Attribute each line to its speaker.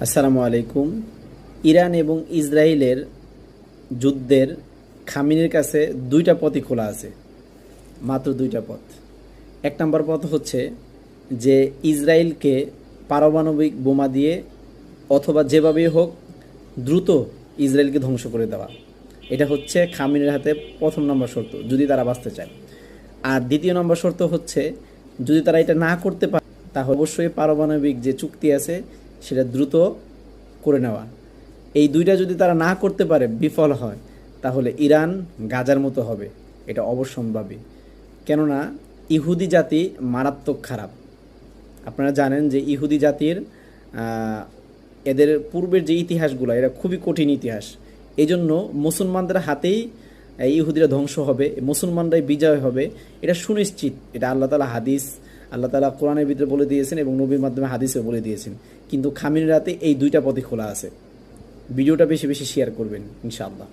Speaker 1: আসসালামু আলাইকুম। ইরান এবং ইসরায়েলের যুদ্ধের খামেনির কাছে দুইটা পথই খোলা আছে, মাত্র দুইটা পথ। এক নম্বর পথ হচ্ছে যে ইসরায়েলকে পারমাণবিক বোমা দিয়ে অথবা যেভাবেই হোক দ্রুত ইসরায়েলকে ধ্বংস করে দেওয়া। এটা হচ্ছে খামেনির হাতে প্রথম নম্বর শর্ত, যদি তারা বাঁচতে চায়। আর দ্বিতীয় নম্বর শর্ত হচ্ছে যদি তারা এটা না করতে পারে তাহলে অবশ্যই পারমাণবিক যে চুক্তি আছে সেটা দ্রুত করে নেওয়া। এই দুইটা যদি তারা না করতে পারে, বিফল হয়, তাহলে ইরান গাজার মতো হবে, এটা অবশ্যম্ভাবী। কেননা ইহুদি জাতি মারাত্মক খারাপ। আপনারা জানেন যে ইহুদি জাতির এদের পূর্বের যে ইতিহাসগুলো, এরা খুবই কঠিন ইতিহাস। এই জন্য মুসলমানদের হাতেই ইহুদিরা ধ্বংস হবে, মুসলমানরাই বিজয় হবে, এটা সুনিশ্চিত। এটা আল্লাহ তাআলা আল্লাহ তাআলা কোরআনের ভিতরে বলে দিয়েছেন এবং নবীর মাধ্যমে হাদিসেও বলে দিয়েছেন। কিন্তু খামেনির রাতে এই দুইটা পথই খোলা আছে। ভিডিওটা বেশি বেশি শেয়ার করবেন ইনশাআল্লাহ।